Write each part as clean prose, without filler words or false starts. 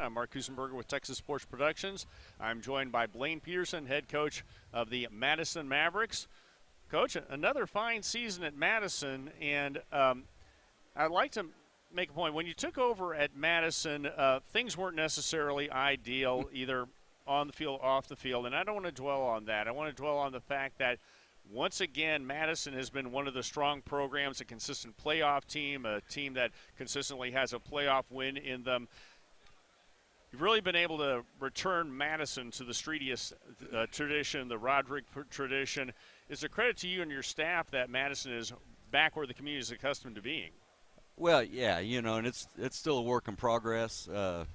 I'm Mark Kusenberger with Texas Sports Productions. I'm joined by Blaine Pederson, head coach of the Madison Mavericks. Coach, another fine season at Madison, and I'd like to make a point. When you took over at Madison, things weren't necessarily ideal, either on the field, off the field, and I don't want to dwell on that. I want to dwell on the fact that once again, Madison has been one of the strong programs, a consistent playoff team, a team that consistently has a playoff win in them. You've really been able to return Madison to the streetiest tradition, the Roderick tradition. It's a credit to you and your staff that Madison is back where the community is accustomed to being. Well, yeah, and it's still a work in progress. I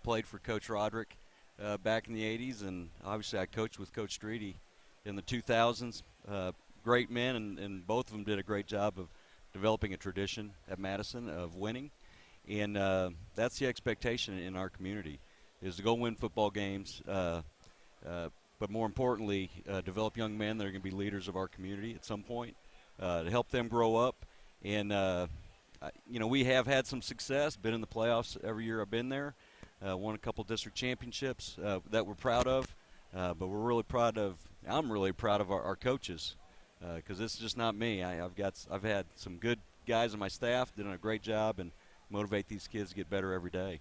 played for Coach Roderick back in the 80s, and obviously I coached with Coach Streety in the 2000s. Great men, and both of them did a great job of developing a tradition at Madison of winning. And that's the expectation in our community, is to go win football games, but more importantly, develop young men that are going to be leaders of our community at some point, to help them grow up. And, we have had some success, been in the playoffs every year I've been there, won a couple district championships that we're proud of, but I'm really proud of our coaches, because it's just not me. I've had some good guys on my staff doing a great job and motivate these kids to get better every day.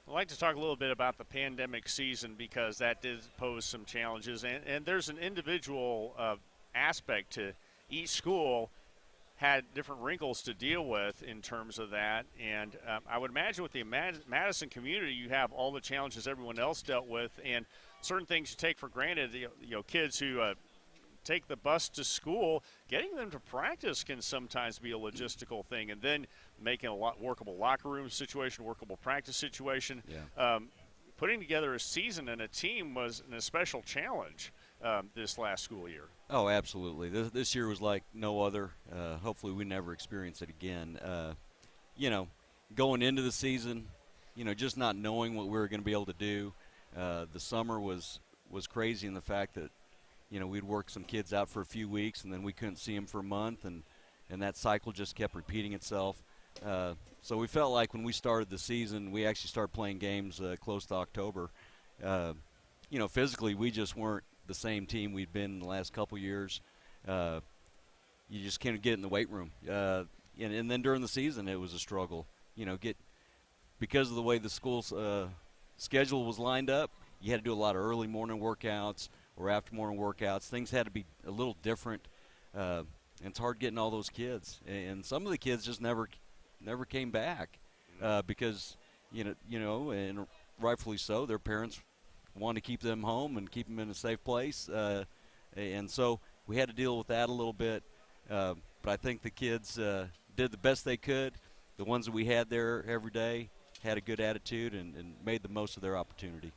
I'd like to talk a little bit about the pandemic season, because that did pose some challenges, and there's an individual aspect to each school had different wrinkles to deal with in terms of that. And I would imagine with the Madison community, you have all the challenges everyone else dealt with, and certain things you take for granted. Kids who take the bus to school, getting them to practice can sometimes be a logistical thing, and then making a workable locker room situation, workable practice situation. Yeah. Putting together a season and a team was an special challenge this last school year. Oh, absolutely. This year was like no other. Hopefully we never experience it again. Going into the season, just not knowing what we were going to be able to do. The summer was crazy in the fact that, we'd work some kids out for a few weeks, and then we couldn't see them for a month, and that cycle just kept repeating itself. So we felt like when we started the season, we actually started playing games close to October. Physically we just weren't the same team we'd been in the last couple years. You just can't get in the weight room. And then during the season it was a struggle. Because of the way the school's schedule was lined up, you had to do a lot of early morning workouts or after morning workouts. Things had to be a little different. And it's hard getting all those kids. And some of the kids just never came back because, and rightfully so, their parents wanted to keep them home and keep them in a safe place. And so we had to deal with that a little bit. But I think the kids did the best they could. The ones that we had there every day had a good attitude and made the most of their opportunity.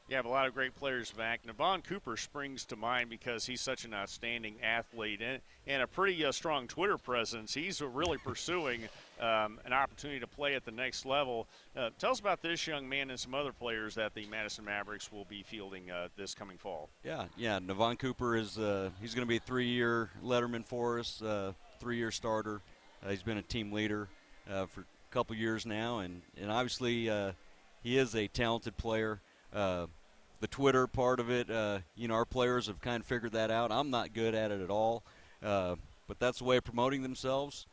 You have a lot of great players back. Navon Cooper springs to mind because he's such an outstanding athlete and a pretty strong Twitter presence. He's really pursuing an opportunity to play at the next level. Tell us about this young man and some other players that the Madison Mavericks will be fielding this coming fall. Yeah. Navon Cooper is he's going to be a 3-year letterman for us, 3-year starter. He's been a team leader for a couple years now, and obviously he is a talented player. The Twitter part of it, our players have kind of figured that out. I'm not good at it at all, but that's the way of promoting themselves.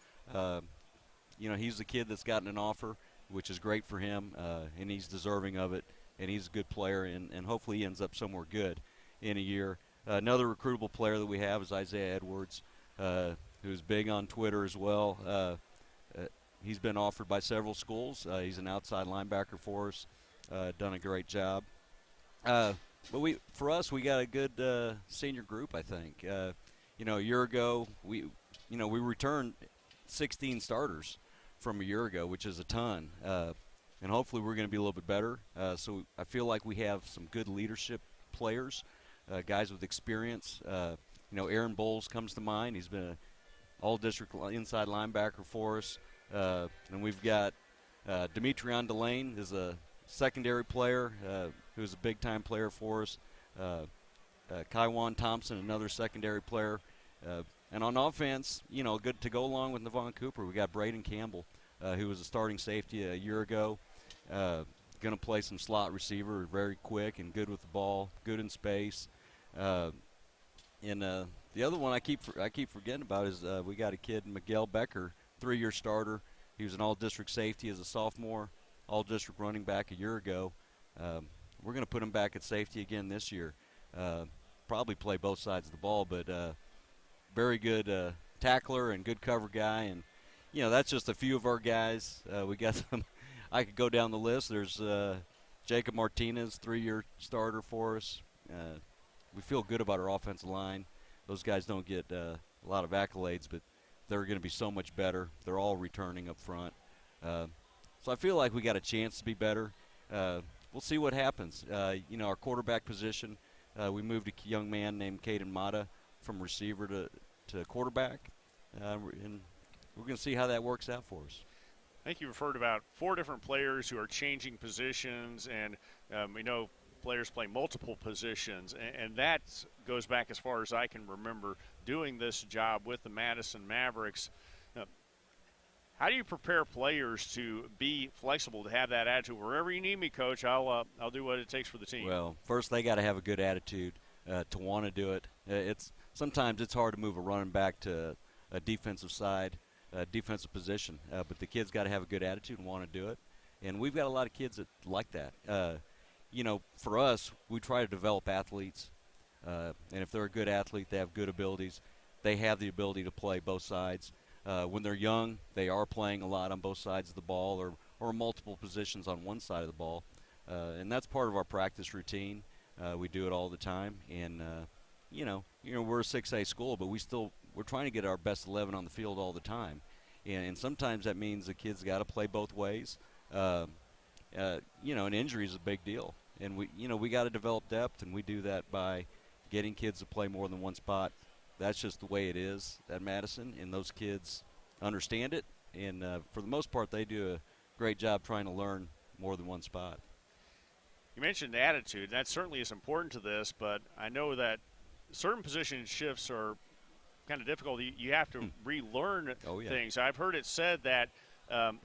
He's the kid that's gotten an offer, which is great for him, and he's deserving of it, and he's a good player, and hopefully he ends up somewhere good in a year. Another recruitable player that we have is Isaiah Edwards, who's big on Twitter as well. He's been offered by several schools. He's an outside linebacker for us. Done a great job. But for us, we got a good senior group, I think. A year ago, we returned 16 starters from a year ago, which is a ton. And hopefully we're going to be a little bit better. So I feel like we have some good leadership players, guys with experience. Aaron Bowles comes to mind. He's been an all-district inside linebacker for us. And we've got Demetrion Delane is a secondary player who's a big-time player for us. Kaiwan Thompson, another secondary player. And on offense, good to go along with Navon Cooper. We got Braden Campbell, who was a starting safety a year ago. going to play some slot receiver, very quick and good with the ball, good in space. And the other one I keep forgetting about is we got a kid, Miguel Becker, 3-year starter. He was an all-district safety as a sophomore, all-district running back a year ago. We're going to put him back at safety again this year. Probably play both sides of the ball, but very good tackler and good cover guy. And, you know, that's just a few of our guys. We got some. I could go down the list. There's Jacob Martinez, 3-year starter for us. We feel good about our offensive line. Those guys don't get a lot of accolades, but they're going to be so much better. They're all returning up front. So I feel like we got a chance to be better. We'll see what happens. You know, our quarterback position, we moved a young man named Caden Mata from receiver to quarterback, and we're going to see how that works out for us. I think you've heard about 4 different players who are changing positions, and we know players play multiple positions, and that goes back as far as I can remember doing this job with the Madison Mavericks. How do you prepare players to be flexible, to have that attitude? Wherever you need me, Coach, I'll do what it takes for the team. Well, first they got to have a good attitude to want to do it. Sometimes it's hard to move a running back to a defensive side, defensive position, but the kids got to have a good attitude and want to do it. And we've got a lot of kids that like that. You know, for us, we try to develop athletes, and if they're a good athlete, they have good abilities. They have the ability to play both sides. When they're young, they are playing a lot on both sides of the ball or multiple positions on one side of the ball, and that's part of our practice routine. We do it all the time, and you know, we're a 6A school, but we're trying to get our best 11 on the field all the time, and sometimes that means the kids got to play both ways. You know, an injury is a big deal, and we got to develop depth, and we do that by getting kids to play more than one spot. That's just the way it is at Madison, and those kids understand it, and for the most part, they do a great job trying to learn more than one spot. You mentioned attitude. That certainly is important to this, but I know that certain position shifts are kind of difficult. You have to relearn things. I've heard it said that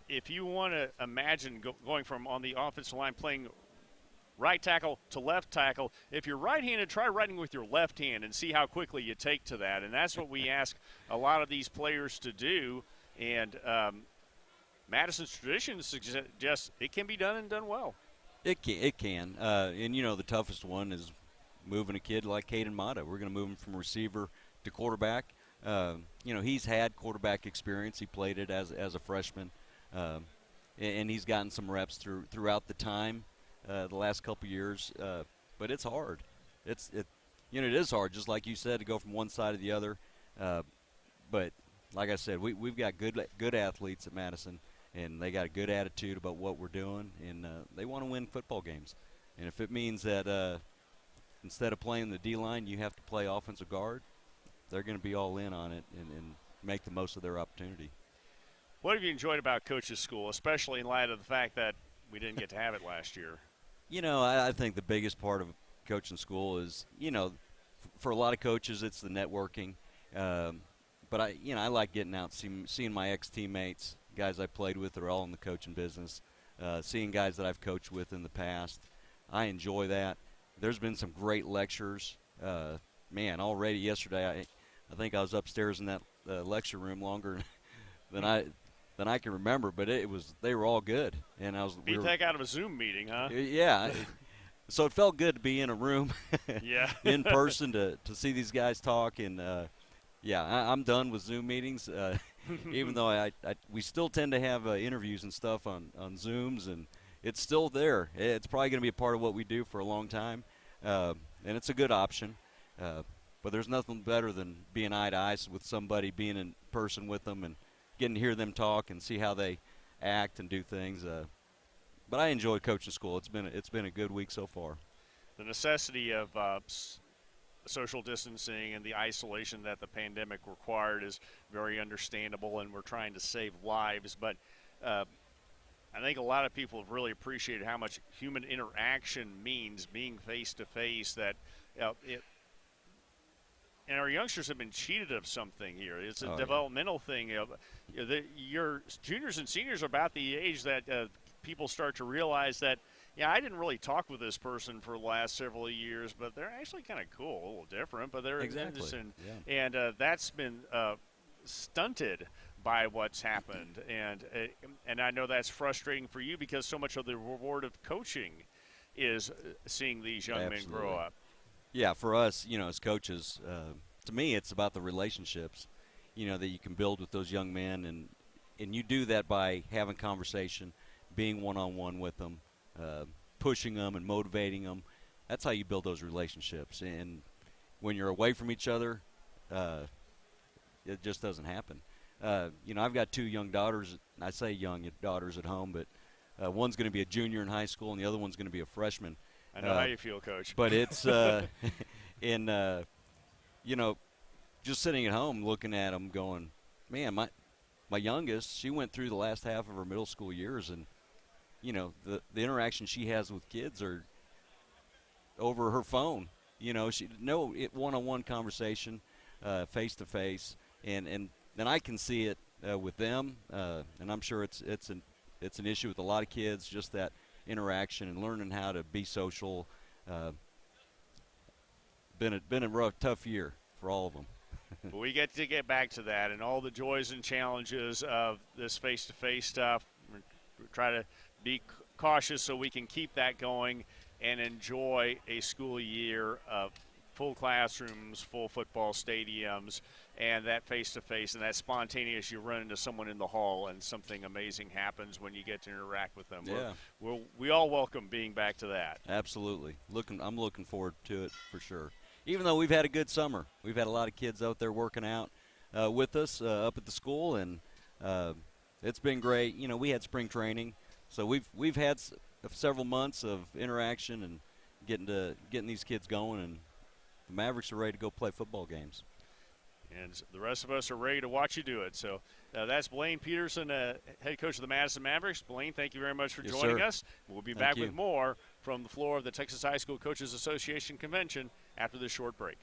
if you want to imagine going from on the offensive line playing right tackle to left tackle, if you're right-handed, try writing with your left hand and see how quickly you take to that. And that's what we ask a lot of these players to do. And Madison's tradition suggests it can be done and done well. It can. And, you know, the toughest one is moving a kid like Caden Mata. We're going to move him from receiver to quarterback. You know, he's had quarterback experience. He played it as a freshman. And he's gotten some reps throughout the time. The last couple years, but it's hard. It is hard, just like you said, to go from one side to the other. But like I said, we've got good athletes at Madison, and they got a good attitude about what we're doing, and they want to win football games. And if it means that instead of playing the D-line, you have to play offensive guard, they're going to be all in on it and make the most of their opportunity. What have you enjoyed about Coach's School, especially in light of the fact that we didn't get to have it last year? You know, I think the biggest part of coaching school is, you know, for a lot of coaches, it's the networking. But I like getting out, seeing my ex-teammates, guys I played with that are all in the coaching business, seeing guys that I've coached with in the past. I enjoy that. There's been some great lectures. Man, already yesterday, I think I was upstairs in that lecture room longer than I can remember, but they were all good, and beat that out of a Zoom meeting, huh? Yeah, so it felt good to be in a room, yeah, in person to see these guys talk, and I'm done with Zoom meetings. Even though we still tend to have interviews and stuff on Zooms, and it's still there. It's probably going to be a part of what we do for a long time, and it's a good option. But there's nothing better than being eye to eye with somebody, being in person with them, and getting to hear them talk and see how they act and do things. But I enjoy coaching school. It's been a good week so far. The necessity of social distancing and the isolation that the pandemic required is very understandable, and we're trying to save lives. But I think a lot of people have really appreciated how much human interaction means, being face-to-face, that and our youngsters have been cheated of something here. It's a developmental thing. Your juniors and seniors are about the age that people start to realize that Yeah, I didn't really talk with this person for the last several years, but they're actually kind of cool, a little different, but they're Exactly. innocent, Yeah. and that's been stunted by what's happened, and I know that's frustrating for you because so much of the reward of coaching is seeing these young men grow Absolutely. up. Yeah, for us, as coaches, to me, it's about the relationships, that you can build with those young men, and you do that by having conversation, being one-on-one with them, uh, pushing them and motivating them. That's how you build those relationships. And when you're away from each other, uh, it just doesn't happen. I've got two young daughters. I say young daughters at home, but one's going to be a junior in high school, and the other one's going to be a freshman. I know how Uh, you feel, Coach. but it's in you know just sitting at home looking at them, going, man, my youngest, she went through the last half of her middle school years, and the interaction she has with kids are over her phone. She no it one-on-one conversation, face to face, and then I can see it with them, and I'm sure it's an issue with a lot of kids, just that interaction and learning how to be social. Uh, been a rough, tough year for all of them. But we get to get back to that and all the joys and challenges of this face-to-face stuff. We try to be cautious so we can keep that going and enjoy a school year of full classrooms, full football stadiums, and that face-to-face and that spontaneous. You run into someone in the hall and something amazing happens when you get to interact with them. Yeah, We all welcome being back to that. absolutely. I'm looking forward to it for sure. Even though we've had a good summer, we've had a lot of kids out there working out with us up at the school, and it's been great. We had spring training, so we've had several months of interaction and getting these kids going, and the Mavericks are ready to go play football games. And the rest of us are ready to watch you do it. So that's Blaine Pederson, head coach of the Madison Mavericks. Blaine, thank you very much for Yes, joining sir. us. We'll be Thank back you. with more from the floor of the Texas High School Coaches Association Convention after this short break.